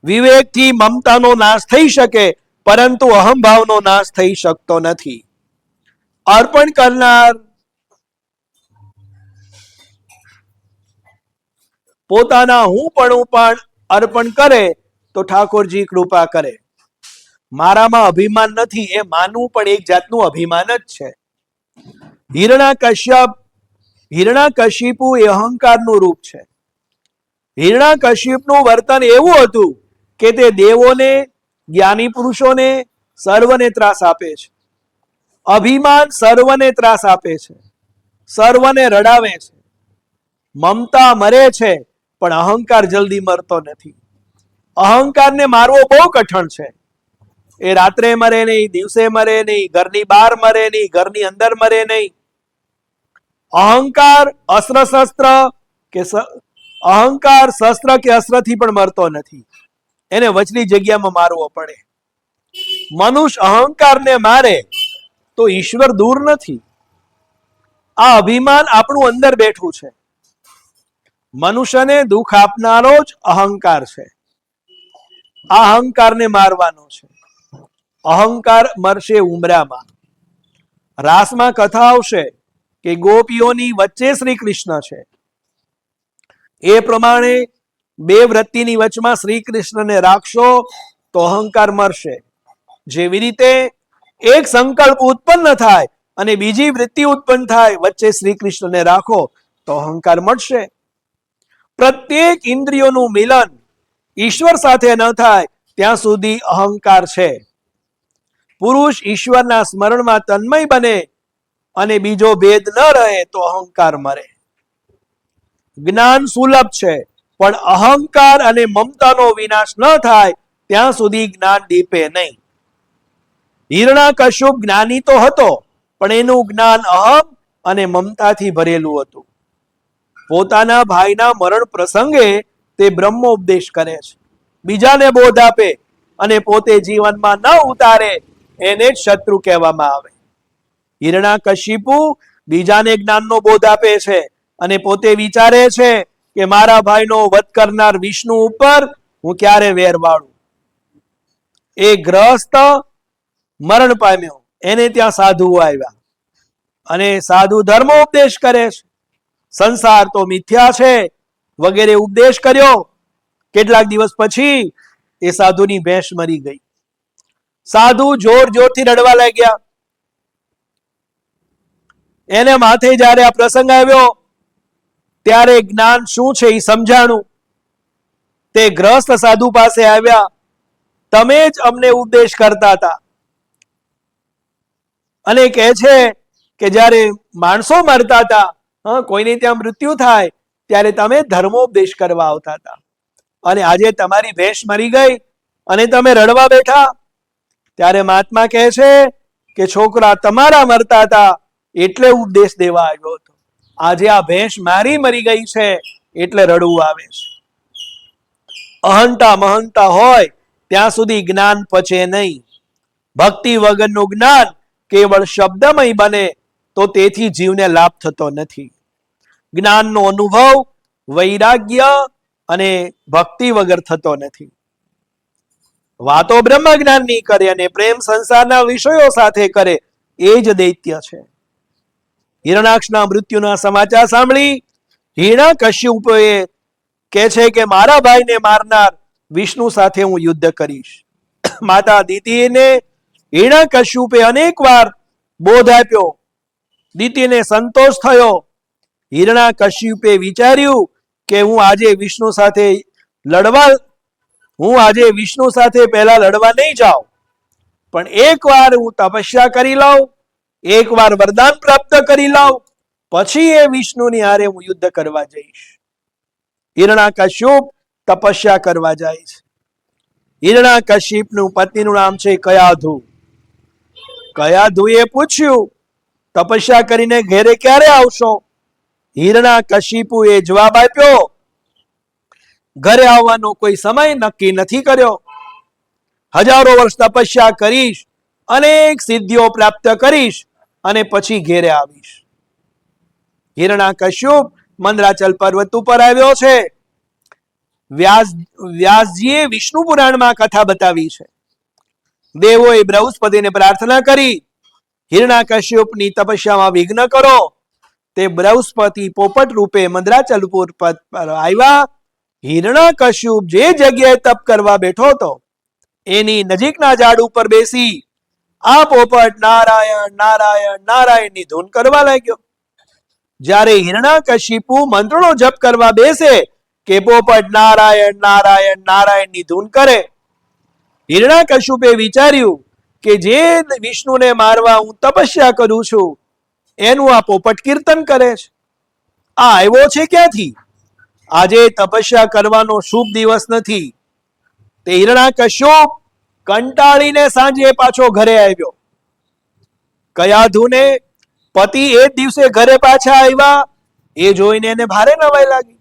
વિવેકથી મમતાનો નાશ થઈ શકે, પરંતુ અહંભાવનો નાશ થઈ શકતો નથી. અર્પણ કરનાર પોતાના હું પણ અર્પણ કરે તો ઠાકોરજી કૃપા કરે. મારામાં અભિમાન નથી, એ માનવું પણ એક જાતનું અભિમાન જ છે. હિરણાકશિપુ એ અહંકારનું રૂપ છે. હિરણાકશિપનું વર્તન એવું હતું કે તે દેવોને, જ્ઞાની પુરુષોને, સર્વને ત્રાસ આપે છે. અભિમાન સર્વને ત્રાસ આપે છે, સર્વને રડાવે છે. મમતા મરે છે, પણ અહંકાર જલ્દી મરતો નથી. અહંકારને મારવો બહુ કઠણ છે. એ રાત્રે મરે નહીં, દિવસે મરે નહીં, ઘરની બહાર મરે નહીં, ઘરની અંદર મરે નહીં. અહંકાર શસ્ત્ર કે અસ્ત્રથી પણ મરતો નથી. એને વચલી જગ્યામાં મારવો પડે. મનુષ્ય અહંકારને મારે તો ઈશ્વર દૂર નથી. આ અભિમાન આપણું અંદર બેઠું છે. મનુષ્યને દુઃખ આપનારો જ અહંકાર છે. આ અહંકારને મારવાનો છે. અહંકાર મરશે ઉમરામાં. રાસમાં કથા આવશે કે ગોપીઓની વચ્ચે શ્રી કૃષ્ણ છે. એ પ્રમાણે 2 વૃત્તિની વચમાં શ્રી કૃષ્ણને રાખશો તો અહંકાર મરશે. જેવી રીતે એક સંકલ્પ ઉત્પન્ન થાય અને બીજી વૃત્તિ ઉત્પન્ન થાય, વચ્ચે શ્રી કૃષ્ણને રાખો તો અહંકાર મળશે. પ્રત્યેક ઇન્દ્રિયોનું મિલન ઈશ્વર સાથે ન થાય ત્યાં સુધી અહંકાર છે. પુરુષ ઈશ્વરના સ્મરણમાં તન્મય બને અને બીજો ભેદ ન રહે તો અહંકાર મરે. જ્ઞાન સુલભ છે, પણ અહંકાર અને મમતાનો વિનાશ ન થાય ત્યાં સુધી જ્ઞાન દીપે નહીં. હિરણાકશ્યપ જ્ઞાની તો હતો, પણ એનું જ્ઞાન અહમ અને મમતાથી ભરેલું હતું. પોતાના ભાઈના મરણ પ્રસંગે તે બ્રહ્મોપદેશ કરે છે, બીજાને બોધ આપે અને પોતે જીવનમાં ન ઉતારે એને જ શત્રુ કહેવામાં આવે. હિરણાકશિપુ બીજાને જ્ઞાનનો બોધ આપે છે અને પોતે વિચારે છે કે મારા ભાઈનો વધ કરનાર વિષ્ણુ ઉપર હું ક્યારે વેર વાળું. એ ગ્રહસ્થ મરણ પામ્યો, એને ત્યાં સાધુઓ આવ્યા અને સાધુ ધર્મ ઉપદેશ કરે છે. સંસાર તો મિથ્યા છે વગેરે ઉપદેશ કર્યો. કેટલાક દિવસ પછી એ સાધુની ભેંસ મરી ગઈ. સાધુ જોર જોરથી રડવા લાગ્યા. એને માથે જ્યારે આ પ્રસંગ આવ્યો ત્યારે જ્ઞાન શું છે એ સમજાણું. તે ગ્રસ્ત સાધુ પાસે આવ્યા. તમે જ અમને ઉપદેશ કરતા હતા અને કહે છે કે જ્યારે માણસો મરતા હતા, કોઈને ત્યાં મૃત્યુ થાય ત્યારે તમે ધર્મોપદેશ કરવા આવતા હતા, અને આજે તમારી ભેંસ મરી ગઈ અને તમે રડવા બેઠા. ત્યારે મહાત્મા કહે છે કે છોકરા તમારા મરતા હતા એટલે ઉપદેશ દેવા આવ્યો હતો. આજે આ ભેંસ મારી મરી ગઈ છે એટલે રડવું આવે છે. અહંતા મહંતા હોય ત્યાં સુધી જ્ઞાન પચે નહીં. ભક્તિ વગરનું જ્ઞાન કેવળ શબ્દમય બને તો તેથી જીવને લાભ થતો નથી. જ્ઞાનનો અનુભવ વૈરાગ્ય અને ભક્તિ વગર થતો નથી. વાતો બ્રહ્મ જ્ઞાનની કરે અને પ્રેમ સંસારના વિષયો સાથે કરે એ જ દૈત્ય છે. હિરણાક્ષના મૃત્યુના સમાચાર સાંભળી હિરણ્યકશ્યપએ કહે છે કે મારા ભાઈને મારનાર વિષ્ણુ સાથે હું યુદ્ધ કરીશ. માતા દિતિને હિરણ્યકશ્યપે અનેક વાર બોધ આપ્યો. દિતિને સંતોષ થયો. હિરણ્યકશ્યપે વિચાર્યું કે હું આજે વિષ્ણુ સાથે પહેલા લડવા નહીં જાઉં, પણ એકવાર હું તપસ્યા કરી લઉં, એકવાર વરદાન પ્રાપ્ત કરી લઉં, પછી એ વિષ્ણુની હારે હું યુદ્ધ કરવા જઈશ. હિરણ્યકશ્યપ તપસ્યા કરવા જાય છે. હિરણ્યકશ્યપનું પત્નીનું નામ છે કયાધુ. કયાધુએ પૂછ્યું તપસ્યા કરીને ઘેરે ક્યારે આવશો? હિરણ્યકશ્યપુએ જવાબ આપ્યો ઘરે આવવાનો કોઈ સમય નક્કી નથી કર્યો. હજારો વર્ષ તપસ્યા કરીશ, અનેક સિદ્ધિઓ પ્રાપ્ત કરીશ અને પછી ઘેરે આવીશ. હિરણ્યકશ્યપ મંદરાચલ પર્વત ઉપર આવ્યો છે. વ્યાસજીએ વિષ્ણુ પુરાણમાં કથા બતાવી છે. દેવોએ બૃહસ્પતિને પ્રાર્થના કરી હિરણ્યકશ્યપની તપસ્યામાં વિઘ્ન કરો. તે બૃહસ્પતિ પોપટ રૂપે મંદરાચલ પર આવ્યા. હિરણ્યકશ્યપ જે જગ્યાએ તપ કરવા બેઠો હતો એની નજીકના ઝાડ ઉપર બેસી આ પોપટ નારાયણ નારાયણ નારાયણની ધૂન કરવા લાગ્યો. જ્યારે હિરણ્યકશ્યપુ મંત્રનો જપ કરવા બેસે કે પોપટ નારાયણ નારાયણ નારાયણની ધૂન કરે. હિરણ્યકશ્યપે વિચાર્યું કે જે વિષ્ણુને મારવા હું તપસ્યા કરું છું એનું આ પોપટ કીર્તન કરે છે. આ આવ્યો છે ક્યાંથી? આજે તપસ્યા કરવાનો શુભ દિવસ નથી. તે હિરણ્યકશ્યપ કંટાળીને સાંજે પાછો ઘરે આવ્યો. કયાધુને પતિ એ જ દિવસે ઘરે પાછા આવ્યા એ જોઈને એને ભારે નવાઈ લાગી,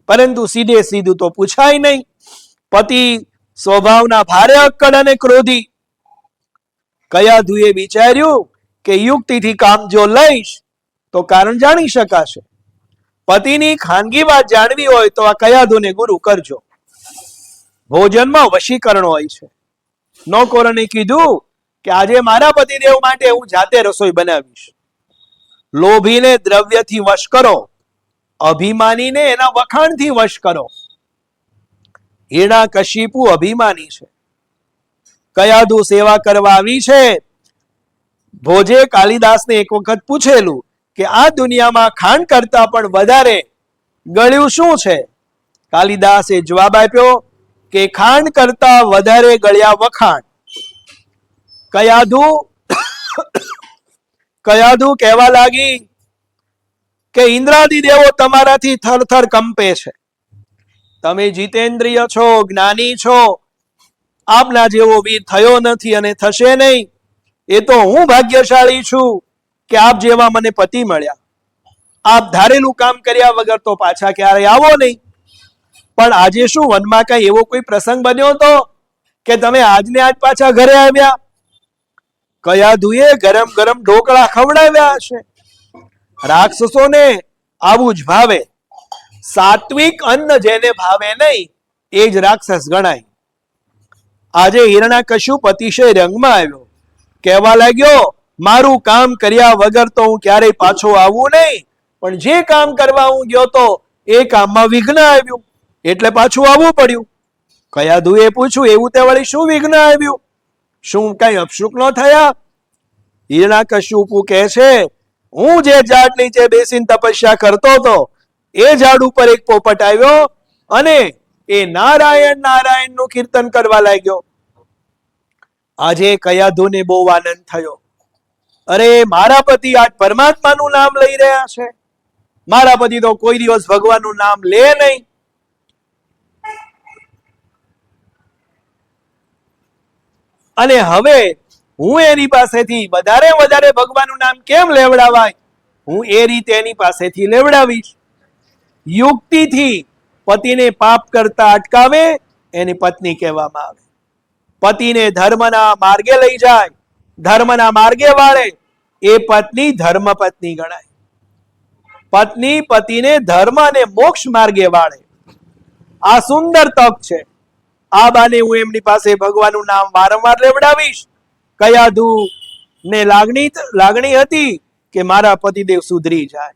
પરંતુ સીધે સીધું તો પૂછાય નહીં. પતિ સ્વભાવના ભારે અક્કડ અને ક્રોધી. કયાધુએ વિચાર્યું કે યુક્તિથી કામ જો લઈશ તો કારણ જાણી શકાશે. પતિની ખાનગી વાત જાણવી હોય તો આ કયાધુને ગુરુ કરજો. ભોજનમાં વશીકરણ હોય છે. નોકરોને કીધું કે આજે મારા પતિદેવ માટે હું જાતે રસોઈ બનાવીશ. લોભીને દ્રવ્યથી વશ કરો, અભિમાનીને એના વખાણથી વશ કરો. હિરણ્યકશ્યપુ અભિમાની છે. કયાધુ સેવા કરવા આવી છે. ભોજે કાલિદાસને એક વખત પૂછેલું કે આ દુનિયામાં ખાંડ કરતા પણ વધારે ગળ્યું શું છે? કાલિદાસે જવાબ આપ્યો કે ખાંડ કરતા વધારે ગળ્યા વખાણ. કયાધુ કહેવા લાગી કે ઇન્દ્રાદિ દેવો તમારાથી થરથર કંપે છે. તમે જીતેન્દ્રિય છો, જ્ઞાની છો. આપના જેવો વીર થયો નથી અને થશે નહીં. એ તો હું ભાગ્યશાળી છું કે આપ જેવા મને પતિ મળ્યા. આપ ધારેલું કામ કર્યા વગર તો પાછા ક્યારેય આવો નહીં. પણ આજે શું વનમાં કઈ એવો કોઈ પ્રસંગ બન્યો હતો કે તમે આજને આજ પાછા ઘરે આવ્યા? કયાધુએ ગરમ ગરમ ઢોકળા ખવડાવ્યા હશે. રાક્ષસોને આવું જ ભાવે. સાત્વિક અન્ન જેને ભાવે નહીં એ જ રાક્ષસ ગણાય. આજે હિરણ્યકશ્યપ અતિશય રંગમાં આવ્યો. કહેવા લાગ્યો મારું કામ કર્યા વગર તો હું ક્યારેય પાછો આવું નહીં, પણ જે કામ કરવા હું ગયો તો એ કામમાં વિઘ્ન આવ્યું એટલે પાછું આવવું પડ્યું. કયાધુએ પૂછ્યું એવું તે વળી શું વિઘ્ન આવ્યું? શું કઈ અપશુક ન થયા? હિરણાકશ્યપુ કહે છે, હું જે ઝાડ નીચે બેસીને તપસ્યા કરતો હતો એ ઝાડ ઉપર એક પોપટ આવ્યો અને એ નારાયણ નારાયણ નું કીર્તન કરવા લાગ્યો. આજે કયાધુને બહુ આનંદ થયો. અરે મારા પતિ આજ પરમાત્માનું નામ લઈ રહ્યા છે. મારા પતિ તો કોઈ દિવસ ભગવાનનું નામ લે નહીં. અને હવે હું એની પાસેથી વધારે વધારે ભગવાનનું નામ કેમ લેવડાવાય? હું એ રીતે એની પાસેથી લેવડાવીશ. યુક્તિથી પતિને પાપ કરતા અટકાવે એને પત્ની કહેવામાં આવે. પતિને ધર્મના માર્ગે લઈ જાય, ધર્મના માર્ગે વાળે એ પત્ની ધર્મ પત્ની ગણાય. પત્ની પતિને ધર્મ અને મોક્ષ માર્ગે વાળે. આ સુંદર તક છે. આ બાને હું એમની પાસે ભગવાનનું નામ વારંવાર લેવડાવીશ. કયાધુ ને લાગણી હતી કે મારા પતિદેવ સુધરી જાય.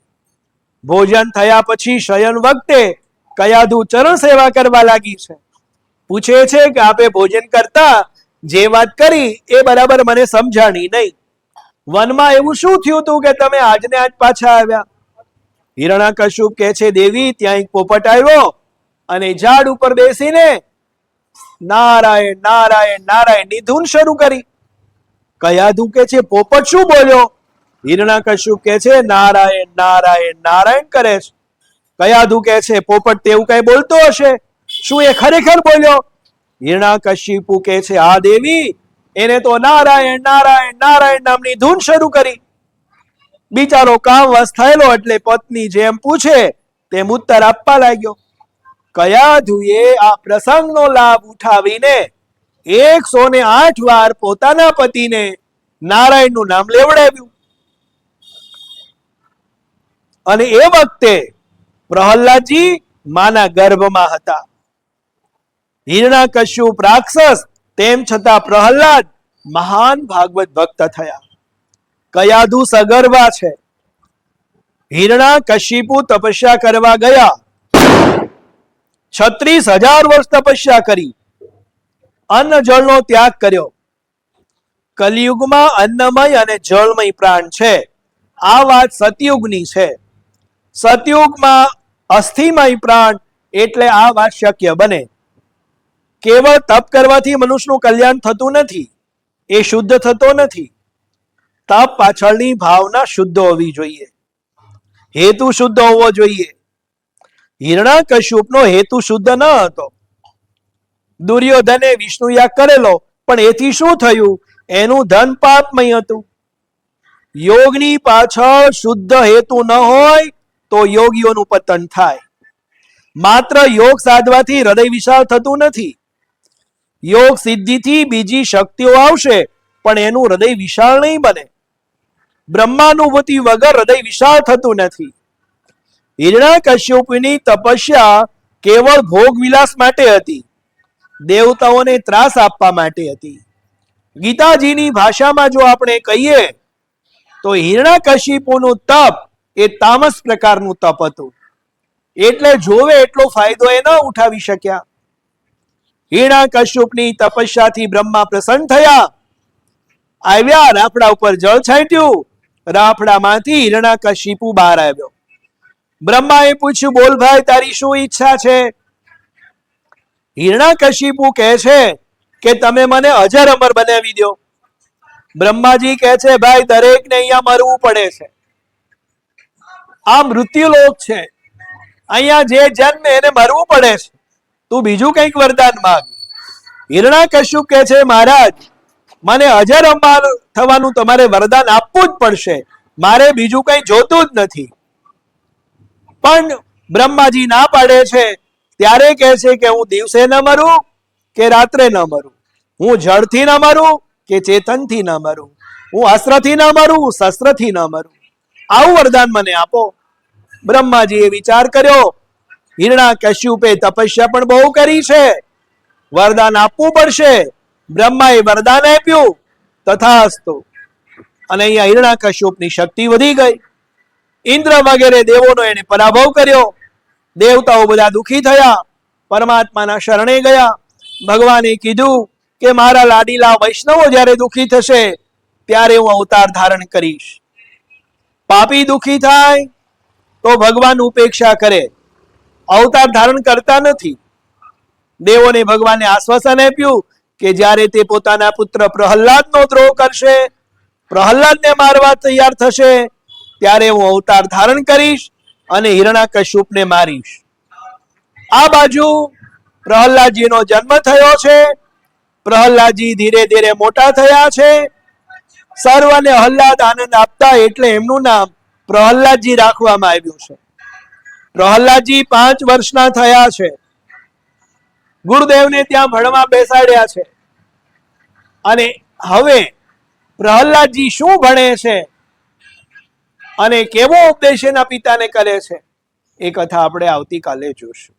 ભોજન થયા પછી શયન વખતે કયાધુ ચરણ સેવા કરવા લાગી છે. પૂછે છે કે આપે ભોજન કરતા જે વાત કરી એ બરાબર મને સમજાણી નહીં. વનમાં એવું શું થયું હતું કે તમે આજને આજ પાછા આવ્યા? હિરણાકશ્યપ કહે છે, દેવી ત્યાં એક પોપટ આવ્યો અને ઝાડ ઉપર બેસીને નારાયણ નારાયણ નારાયણ ની ધૂન શરૂ કરી. કયાધુ કહે છે, પોપટ શું બોલ્યો? હિરણાકશ્યપ કહે છે, નારાયણ નારાયણ નારાયણ કરે છે. કયાધુ કહે છે, પોપટ તેવું કઈ બોલતો હશે, શું એ ખરેખર બોલ્યો? હિરણાકશ્યપુ કહે છે, હા દેવી, એને તો નારાયણ નારાયણ નારાયણ નામની ધૂન શરૂ કરી. બિચારો કામવશ થયેલો એટલે પત્ની જેમ પૂછે તેમ ઉત્તર આપવા લાગ્યો. કયાધુએ આ પ્રસંગનો લાભ ઉઠાવીને 108 વાર પોતાના પતિને નારાયણનું નામ લેવડાવ્યું. અને એ વખતે પ્રહલાદજી માના ગર્ભમાં હતા. હિરણાકશ્યપ રાક્ષસ, તેમ છતાં પ્રહલાદ મહાન ભાગવત ભક્ત થયા. કયાધુ સગર્ભા છે. હિરણાકશ્યપુ તપસ્યા કરવા ગયા. 36,000 વર્ષ તપસ્યા કરી. અન્ન જળનો ત્યાગ કર્યો. કલિયુગમાં અન્નમય અને જળમય પ્રાણ છે. આ વાત સતયુગની છે. સતયુગમાં અસ્થિમય પ્રાણ, એટલે આ વાત શક્ય બને. કેવળ તપ કરવાથી મનુષ્યનું કલ્યાણ થતું નથી, એ શુદ્ધ થતો નથી. તપ પાછળની ભાવના શુદ્ધ હોવી જોઈએ, હેતુ શુદ્ધ હોવો જોઈએ. હિરણાકશ્યપનો હેતુ શુદ્ધ ન હતો. દુર્યોધને વિષ્ણુ યાગ કરેલો, પણ એથી શું થયું? એનું ધન પાપમય હતું. યોગની પાછળ શુદ્ધ હેતુ ન હોય તો યોગીઓનું પતન થાય. માત્ર યોગ સાધવાથી હૃદય વિશાળ થતું નથી. યોગ સિદ્ધિથી બીજી શક્તિઓ આવશે, પણ એનું હૃદય વિશાળ નહીં બને. બ્રહ્માનુભૂતિ વગર હૃદય વિશાળ થતું નથી. હિરણાકશ્યપની તપસ્યા કેવળ ભોગ વિલાસ માટે હતી, દેવતાઓને ત્રાસ આપવા માટે હતી. ગીતાજીની ભાષામાં જો આપણે કહીએ તો હિરણાકશ્યપુનું તપ એ તામસ પ્રકારનું તપ હતું. એટલે જોવે એટલો ફાયદો એ ન ઉઠાવી શક્યા. હિરણાકશ્યપની તપસ્યાથી બ્રહ્મા પ્રસન્ન થયા. આવ્યા, રાફડા ઉપર જળ છાંટ્યું. રાફડામાંથી હિરણાકશ્યપુ બહાર આવ્યો. બ્રહ્માએ પૂછ્યું, બોલ ભાઈ, તારી શું ઈચ્છા છે? હિરણાકશ્યપુ કહે છે કે તમે મને અજર અમર બનાવી દો. બ્રહ્માજી કહે છે, ભાઈ, દરેકને અહીંયા મરવું પડે છે. આ મૃત્યુલોક છે. અહીંયા જે જન્મે એને મરવું પડે છે. તું બીજું કંઈક વરદાન માંગ. હિરણાકશ્યપ કહે છે, મહારાજ, મને અજર અમર થવાનું તમારે વરદાન આપવું જ પડશે. મારે બીજું કંઈ જોતું જ નથી. પણ બ્રહ્માજી ના પાડે છે. ત્યારે કહે છે કે હું દિવસે ન મરું કે રાત્રે ન મરું, હું જળથી ન મરું કે ચેતનથી ન મરું, હું અસ્ત્રથી ન મરું, શસ્ત્રથી ન મરું. આવું વરદાન મને આપો. બ્રહ્માજીએ વિચાર કર્યો. હિરણાકશ્યપે તપસ્યા પણ બહુ કરી છે, વરદાન આપવું પડશે. બ્રહ્માએ વરદાન આપ્યું. તથાસ્તુ. અને અહીંયા હિરણાકશ્યપની શક્તિ વધી ગઈ. ઇન્દ્ર વગેરે દેવોનો એને પરાભવ કર્યો. દેવતાઓ બધા દુખી થયા, પરમાત્માના શરણે ગયા. ભગવાને કીધું કે મારા લાડીલા વૈષ્ણવો જ્યારે દુઃખી થશે ત્યારે હું અવતાર ધારણ કરીશ. પાપી દુઃખી થાય તો ભગવાન ઉપેક્ષા કરે, અવતાર ધારણ કરતા નથી. દેવોને ભગવાને આશ્વાસન આપ્યું કે જ્યારે તે પોતાના પુત્ર પ્રહલાદનો દ્રોહ કરશે, પ્રહલાદને મારવા તૈયાર થશે, ત્યારે હું અવતાર ધારણ કરીશ અને હિરણ્યકશ્યપને મારીશ. આ બાજુ પ્રહલાદજીનો જન્મ થયો છે. પ્રહલાદજી ધીરે ધીરે મોટા થયા છે. સર્વને આહલાદ આનંદ આપતા એટલે એમનું નામ પ્રહલાદજી રાખવામાં આવ્યું છે. પ્રહલાદજી 5 વર્ષના થયા છે. ગુરુદેવને ત્યાં ભણવા બેસાડ્યા છે. અને હવે પ્રહલાદજી શું ભણે છે અને કેવો ઉપદેશ એના પિતાને કરે છે, એ કથા આપણે આવતીકાલે જોશું.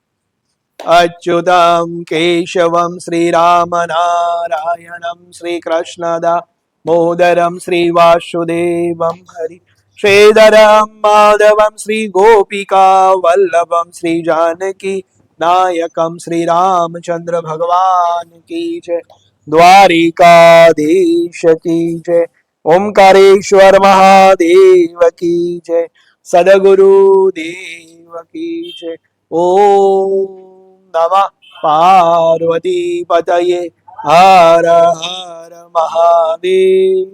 અચ્યુતમ કેશવમ શ્રી રામ નારાયણમ શ્રી કૃષ્ણદા મોદરમ શ્રી વાસુદેવમ હરિ શ્રીધરમ માધવમ શ્રી ગોપિકા વલ્લભમ શ્રી જાનકી નાયકમ શ્રી રામચંદ્ર ભગવાન કી જય. દ્વારિકાધીશ કી જય. ઓમકારેશ્વર મહાદેવ કી જય. સદગુરુ દેવ કી જય. ઓમ નમઃ પાર્વતી પતયે. હર હર મહાદેવ.